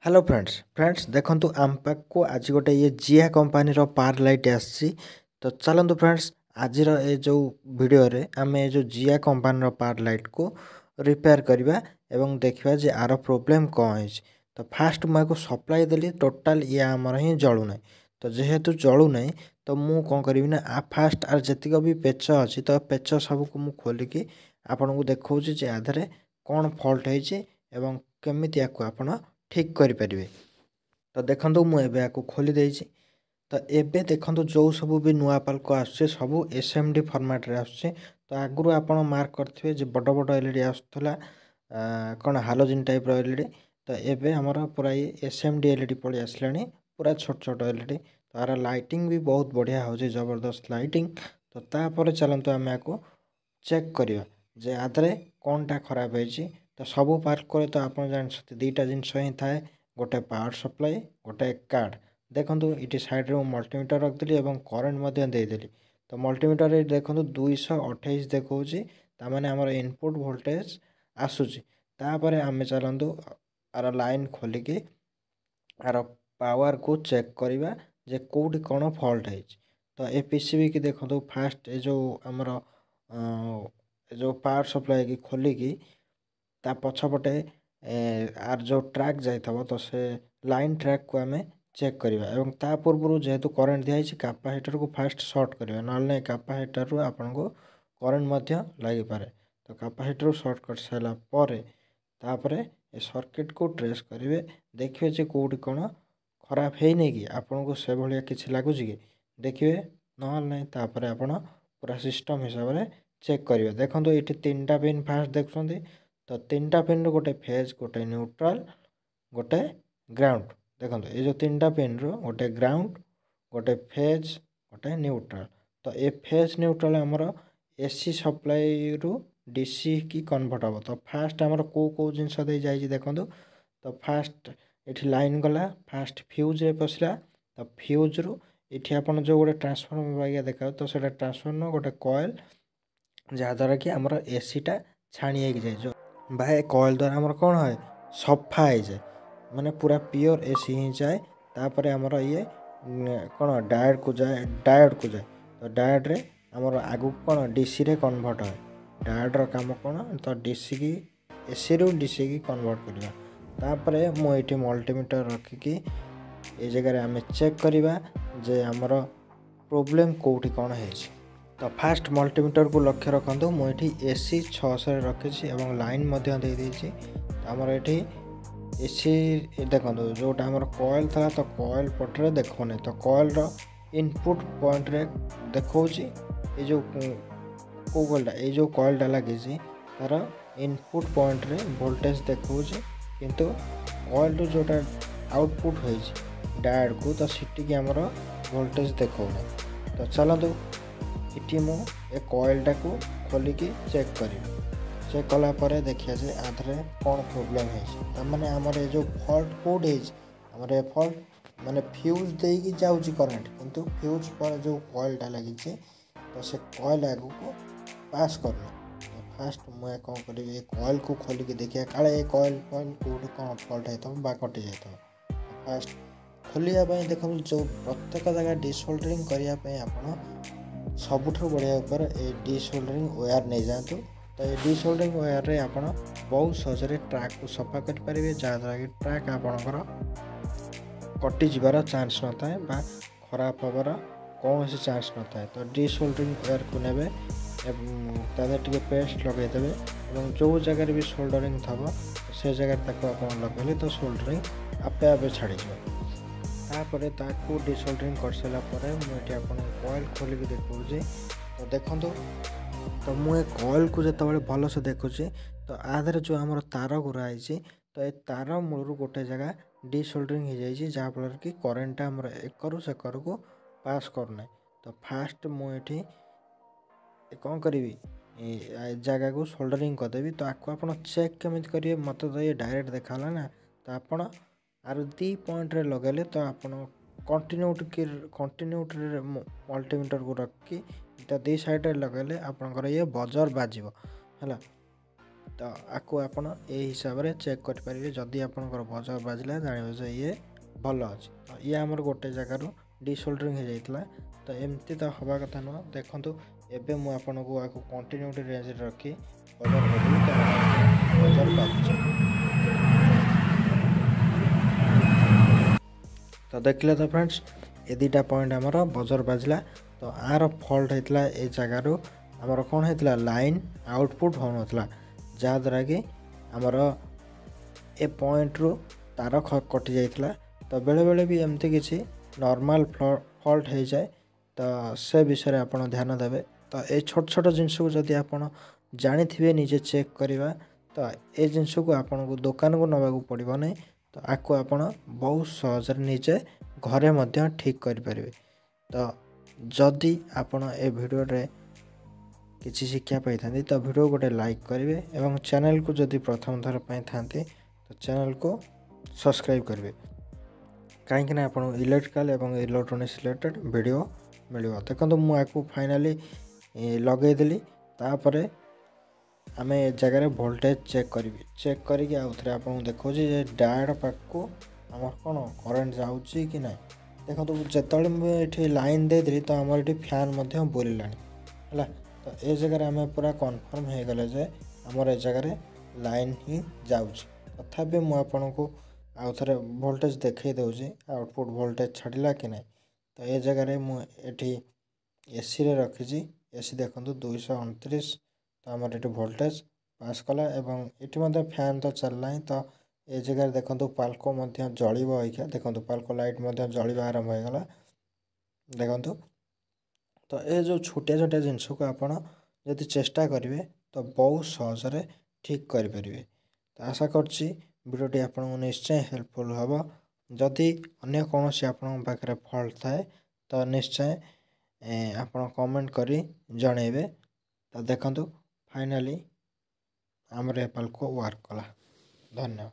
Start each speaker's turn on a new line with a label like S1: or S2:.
S1: Hello friends देखंतु आम पाखକୁ ଆଜି ଗୋଟେ ଇଏ ଜିଆ କମ୍ପାନୀର ପାୱାର ଲାଇଟ୍ ଆସିଛି। ତ ଚାଲନ୍ତୁ फ्रेंड्स ଆଜିର ଏ ଯେଉଁ ଭିଡ଼ିଓରେ ଆମେ ଏ ଯେଉଁ ଜିଆ କମ୍ପାନୀର ପାୱାର ଲାଇଟ୍କୁ ରିପେୟାର କରିବା ଏବଂ ଦେଖିବା ଯେ ଆର ପ୍ରୋବ୍ଲେମ୍ କ'ଣ ହେଇଛି। ତ ଫାଷ୍ଟ ମୁଁ ୟାକୁ ସପ୍ଲାଏ ଦେଲି, ଟୋଟାଲ୍ ଇଏ ଆମର ହିଁ ଜଳୁନାହିଁ। ତ ଯେହେତୁ ଜଳୁନାହିଁ ତ ମୁଁ କ'ଣ କରିବି ନା ଫାଷ୍ଟ ଆର ଯେତିକ ବି ପେଚ ଅଛି ତ ପେଚ ସବୁକୁ ମୁଁ ଖୋଲିକି ଆପଣଙ୍କୁ ଦେଖାଉଛି ଯେ ଆ ଦେହରେ କ'ଣ ଫଲ୍ଟ ହେଇଛି ଏବଂ କେମିତି ୟାକୁ ଆପଣ ଠିକ୍ କରିପାରିବେ। ତ ଦେଖନ୍ତୁ ମୁଁ ଏବେ ୟାକୁ ଖୋଲି ଦେଇଛି। ତ ଏବେ ଦେଖନ୍ତୁ ଯେଉଁ ସବୁ ବି ନୂଆ ପାଲ୍କ ଆସୁଛି ସବୁ SMD ଫର୍ମାଟ୍ରେ ଆସୁଛି। ତ ଆଗରୁ ଆପଣ ମାର୍କ କରିଥିବେ ଯେ ବଡ଼ ବଡ଼ LED ଆସୁଥିଲା, କ'ଣ ହାଲୋଜିନ୍ ଟାଇପ୍ର LED। ତ ଏବେ ଆମର ପୁରା ଇଏ SMD LED ପଳେଇ ଆସିଲାଣି, ପୁରା ଛୋଟ ଛୋଟ LED। ତ ଆର ଲାଇଟିଂ ବି ବହୁତ ବଢ଼ିଆ ହେଉଛି, ଜବରଦସ୍ତ ଲାଇଟିଂ। ତ ତାପରେ ଚାଲନ୍ତୁ ଆମେ ୟାକୁ ଚେକ୍ କରିବା ଯେ ଆ ଦେହରେ କ'ଣଟା ଖରାପ ହେଇଛି। ତ ସବୁ ପାର୍କରେ ତ ଆପଣ ଜାଣିଛନ୍ତି ଦୁଇଟା ଜିନିଷ ହିଁ ଥାଏ, ଗୋଟେ ପାୱାର ସପ୍ଲାଏ, ଗୋଟେ କାର୍ଡ଼। ଦେଖନ୍ତୁ ଏଠି ସାଇଡ଼୍ରେ ମୁଁ ମଲ୍ଟିମିଟର ରଖିଦେଲି ଏବଂ କରେଣ୍ଟ ମଧ୍ୟ ଦେଇଦେଲି। ତ ମଲ୍ଟିମିଟର ଏଠି ଦେଖନ୍ତୁ 228 ଦେଖାଉଛି, ତାମାନେ ଆମର ଇନପୁଟ୍ ଭୋଲ୍ଟେଜ୍ ଆସୁଛି। ତାପରେ ଆମେ ଚାଲନ୍ତୁ ଆର ଲାଇନ୍ ଖୋଲିକି ଆର ପାୱାରକୁ ଚେକ୍ କରିବା ଯେ କେଉଁଠି କ'ଣ ଫଲ୍ଟ ହେଇଛି। ତ ଏ PCB କି ଦେଖନ୍ତୁ ଫାଷ୍ଟ ଏ ଯେଉଁ ଆମର ଏ ଯେଉଁ ପାୱାର ସପ୍ଲାଏ କି ଖୋଲିକି ତା ପଛପଟେ ଆର ଯେଉଁ ଟ୍ରାକ୍ ଯାଇଥିବ ତ ସେ ଲାଇନ୍ ଟ୍ରାକ୍କୁ ଆମେ ଚେକ୍ କରିବା ଏବଂ ତା ପୂର୍ବରୁ ଯେହେତୁ କରେଣ୍ଟ ଦିଆହେଇଛି କାପାସିଟରକୁ ଫାଷ୍ଟ ସର୍ଟ କରିବା, ନହେଲେ ନାହିଁ କାପାସିଟରରୁ ଆପଣଙ୍କୁ କରେଣ୍ଟ ମଧ୍ୟ ଲାଗିପାରେ। ତ କାପାସିଟରକୁ ସର୍ଟ କରିସାରିଲା ପରେ ତାପରେ ଏ ସର୍କିଟକୁ ଟ୍ରେସ୍ କରିବେ, ଦେଖିବେ ଯେ କେଉଁଠି କ'ଣ ଖରାପ ହେଇନି କି ଆପଣଙ୍କୁ ସେଭଳିଆ କିଛି ଲାଗୁଛି କି ଦେଖିବେ, ନହେଲେ ନାହିଁ ତାପରେ ଆପଣ ପୁରା ସିଷ୍ଟମ୍ ହିସାବରେ ଚେକ୍ କରିବେ। ଦେଖନ୍ତୁ ଏଇଠି ତିନିଟା ପିନ୍ ଫାଷ୍ଟ ଦେଖୁଛନ୍ତି। ତ ତିନିଟା ପିନ୍ରୁ ଗୋଟେ ଫେଜ୍, ଗୋଟେ ନ୍ୟୁଟ୍ରାଲ୍, ଗୋଟେ ଗ୍ରାଉଣ୍ଡ। ଦେଖନ୍ତୁ ଏ ଯେଉଁ ତିନିଟା ପିନ୍ରୁ ଗୋଟେ ଗ୍ରାଉଣ୍ଡ, ଗୋଟେ ଫେଜ୍, ଗୋଟେ ନ୍ୟୁଟ୍ରାଲ୍। ତ ଏ ଫେଜ୍ ନ୍ୟୁଟ୍ରାଲ୍ ଆମର AC ସପ୍ଲାଇରୁ DC କି କନଭର୍ଟ ହେବ। ତ ଫାଷ୍ଟ ଆମର କେଉଁ ଜିନିଷ ଦେଇ ଯାଇଛି ଦେଖନ୍ତୁ। ତ ଫାଷ୍ଟ ଏଠି ଲାଇନ୍ ଗଲା, ଫାଷ୍ଟ ଫ୍ୟୁଜ୍ରେ ପଶିଲା। ତ ଫ୍ୟୁଜ୍ରୁ ଏଠି ଆପଣ ଯେଉଁ ଗୋଟେ ଟ୍ରାନ୍ସଫର୍ମର ବାଗିଆ ଦେଖାଯାଉଛି, ତ ସେଇଟା ଟ୍ରାନ୍ସଫର୍ମର ଗୋଟେ କଏଲ୍, ଯାହାଦ୍ୱାରା କି ଆମର ACଟା ଛାଣି ହେଇକି ଯାଏ। ବା ଏ କଏଲ୍ ଦ୍ୱାରା ଆମର କ'ଣ ହୁଏ, ସଫା ହେଇଯାଏ, ମାନେ ପୁରା ପିଓର AC ହିଁ ଯାଏ। ତାପରେ ଆମର ଇଏ କ'ଣ ଡାୟୋଡ଼କୁ ଯାଏ। ତ ଡାୟୋଡ଼ରେ ଆମର ଆଗକୁ କ'ଣ DCରେ କନଭର୍ଟ ହୁଏ। ଡାୟୋଡ଼ର କାମ କ'ଣ, ତ ACରୁ DC କି କନଭର୍ଟ କରିବା। ତାପରେ ମୁଁ ଏଇଠି ମଲ୍ଟିମିଟର ରଖିକି ଏ ଜାଗାରେ ଆମେ ଚେକ୍ କରିବା ଯେ ଆମର ପ୍ରୋବ୍ଲେମ୍ କେଉଁଠି କ'ଣ ହେଇଛି। ତ ଫାଷ୍ଟ ମଲ୍ଟିମିଟରକୁ ଲକ୍ଷ୍ୟ ରଖନ୍ତୁ, ମୁଁ ଏଠି AC 600ରେ ରଖିଛି ଏବଂ ଲାଇନ୍ ମଧ୍ୟ ଦେଇଦେଇଛି। ଆମର ଏଠି AC ଦେଖନ୍ତୁ ଯେଉଁଟା ଆମର କଏଲ୍ ଥିଲା, ତ କଏଲ୍ ପଟରେ ଦେଖାଉନି। ତ କଏଲ୍ର ଇନପୁଟ୍ ପଏଣ୍ଟରେ ଦେଖାଉଛି ଏ ଯେଉଁ କେଉଁ କଏଲ୍ଟା, ଏଇ ଯେଉଁ କଏଲ୍ଟା ଲାଗିଛି ତା'ର ଇନପୁଟ୍ ପଏଣ୍ଟରେ ଭୋଲ୍ଟେଜ୍ ଦେଖାଉଛି, କିନ୍ତୁ କଏଲ୍ରୁ ଯେଉଁଟା ଆଉଟପୁଟ୍ ହେଇଛି ଡାୟୋଡ଼କୁ, ତ ସେଠିକି ଆମର ଭୋଲ୍ଟେଜ୍ ଦେଖାଉନି। ତ ଚାଲନ୍ତୁ ଏଠି ମୁଁ ଏ କଏଲ୍ଟାକୁ ଖୋଲିକି ଚେକ୍ କରିବି। ଚେକ୍ କଲା ପରେ ଦେଖିବା ଯେ ଆ ଦେହରେ କ'ଣ ପ୍ରୋବ୍ଲେମ୍ ହେଇଛି। ତାମାନେ ଆମର ଏ ଯେଉଁ ଫଲ୍ଟ କେଉଁଠି ହେଇଛି, ଆମର ଏ ଫଲ୍ଟ ମାନେ ଫ୍ୟୁଜ୍ ଦେଇକି ଯାଉଛି କରେଣ୍ଟ, କିନ୍ତୁ ଫ୍ୟୁଜ୍ ପରେ ଯେଉଁ କଏଲ୍ଟା ଲାଗିଛି ତ ସେ କଏଲ୍ ଆଗକୁ ପାସ୍ କରୁନି। ଫାଷ୍ଟ ମୁଁ କ'ଣ କରିବି, ଏ କଏଲ୍କୁ ଖୋଲିକି ଦେଖିବା କାଳେ ଏ କଏଲ୍ କେଉଁଠି କ'ଣ ଫଲ୍ଟ ହେଇଥିବ ବା କଟି ଯାଇଥିବ। ଫାଷ୍ଟ ଖୋଲିବା ପାଇଁ ଦେଖନ୍ତୁ ଯେଉଁ ପ୍ରତ୍ୟେକ ଜାଗା ଡିସୋଲ୍ଡରିଂ କରିବା ପାଇଁ ଆପଣ ସବୁଠାରୁ ବଢ଼ିଆ ଉପରେ ଏ ଡିସୋଲ୍ଡରିଂ ୱେୟାର ନେଇଯାଆନ୍ତୁ। ତ ଏ ଡିସୋଲ୍ଡରିଂ ୱେୟାରରେ ଆପଣ ବହୁତ ସହଜରେ ଟ୍ରାକ୍କୁ ସଫା କରିପାରିବେ, ଯାହାଦ୍ୱାରା କି ଟ୍ରାକ୍ ଆପଣଙ୍କର କଟିଯିବାର ଚାନ୍ସ ନଥାଏ ବା ଖରାପ ହେବାର କୌଣସି ଚାନ୍ସ ନଥାଏ। ତ ଡିସୋଲ୍ଡରିଂ ୱେୟାରକୁ ନେବେ ଏବଂ ତା ଦେହରେ ଟିକେ ପେଷ୍ଟ ଲଗାଇଦେବେ ଏବଂ ଯେଉଁ ଜାଗାରେ ବି ସୋଲ୍ଡରିଂ ଥିବ ସେ ଜାଗାରେ ତାକୁ ଆପଣ ଲଗାଇଲେ ତ ସୋଲ୍ଡରିଂ ଆପେ ଆପେ ଛାଡ଼ିଯିବ। ତାପରେ ତାକୁ ଡିସୋଲ୍ଡରିଂ କରିସାରିଲା ପରେ ମୁଁ ଏଠି ଆପଣଙ୍କୁ କଏଲ୍ ଖୋଲିକି ଦେଖାଉଛି। ତ ଦେଖନ୍ତୁ, ତ ମୁଁ ଏ କଏଲ୍କୁ ଯେତେବେଳେ ଭଲସେ ଦେଖୁଛି ତ ଆ ଦେହରେ ଯେଉଁ ଆମର ତାର ଗୁରା ହେଇଛି, ତ ଏ ତାର ମୂଳରୁ ଗୋଟେ ଜାଗା ଡିସୋଲ୍ଡରିଂ ହେଇଯାଇଛି, ଯାହାଫଳରେ କି କରେଣ୍ଟଟା ଆମର ଏକରୁ ସେକରକୁ ପାସ୍ କରୁନାହିଁ। ତ ଫାଷ୍ଟ ମୁଁ ଏଠି କ'ଣ କରିବି, ଏ ଜାଗାକୁ ସୋଲ୍ଡରିଂ କରିଦେବି। ତ ଆକୁ ଆପଣ ଚେକ୍ କେମିତି କରିବେ, ମୋତେ ତ ଇଏ ଡାଇରେକ୍ଟ ଦେଖାଗଲା ନା। ତ ଆପଣ ଆର 2 ପଏଣ୍ଟରେ ଲଗାଇଲେ ତ ଆପଣ କଣ୍ଟିନ୍ୟୁଟିରେ ମଲ୍ଟିମିଟରକୁ ରଖିକି ତା 2 ସାଇଡ଼୍ରେ ଲଗାଇଲେ ଆପଣଙ୍କର ଇଏ ବଜର ବାଜିବ ହେଲା। ତ तो आपको आपण ए हिसाब रे चेक कर परिबे जदी आपनकर बजर बाजला जानिबे जे ये भल अछि। तो ये हमर गोटे जगार डिसोल्डरिंग हो जाइतला। तो एमती तो हवा कथा न देखंतु एबे मु आपनको आको कंटिन्यूटी रेंज रे रखी बजर बदली बजर बाजछ। तो देखले तो फ्रेंड्स ए दुटा पॉइंट हमर बजर बाजला। तो आर फॉल्ट होइतला ए जगारो हमर कोन होइतला लाइन आउटपुट होनथला जा द्वारा कि हमर ए पॉइंट रो तार कटि जाइतला। तो बेले बेले भी एमती किछि नॉर्मल फॉल्ट हो जाए तो से विषय आपण ध्यान देबे। तो ए छोट छोट जिनिस को जदि आपण जानि थिबे निजे चेक करिवा तो ए जिनिस को आपण को दुकान को नबा को पड़िबो नै। तो आको आपण बहुत सहज निजे घरे मध्य ठीक करि परिबे। तो जदि आपण ए वीडियो रे किसी शिक्षा पाई थांती तो वीडियो गोटे लाइक करेंगे एवं चैनल को जदि प्रथम थर पाई थांती तो चैनल को सब्सक्राइब करेंगे कहीं आप इलेक्ट्रिकल एवं इलेक्ट्रोनिक्स रिलेटेड वीडियो मिल। देखो मुझे फाइनाली लगेदेली तापर आम ए जगह वोल्टेज चेक करके आउ थे आपको देखा डायोड पाक को आम कौन करेन्ट जाऊँगी कि ना। देखो जो मुझे लाइन देदेली तो आम ये फैन बुलिला है। तो ये जगह आम पूरा कन्फर्म हो गले जे आमर ए जगह लाइन ही जाऊँच। तथापि मुझे आउ थे वोल्टेज देखई दूसरी आउटपुट वोल्टेज छाड़ा कि ना। तो ये जगह मुझे एसी रे रखी एसी देखो 229। तो आमर ये वोल्टेज पास कला एवं ये फैन तो चलना। तो ये जगह देखो पाल्को जलिब अइका देखो पाल्को लाइट जलिबा आरंभ हो गला देखो। तो ये जो छोटिया छोटिया जिनस को आपण यदि चेष्टा करेंगे तो बहुत सहजरे ठीक करें। तो आशा करछि वीडियोटी आपको निश्चय हेल्पफुल हम। जदि अन्य कौन आपण पाखे फल्ट थाए तो निश्चय आप कमेंट करी जनइबे। तो देखंतु फाइनाली आमर एप्पल को वर्क कला। धन्यवाद।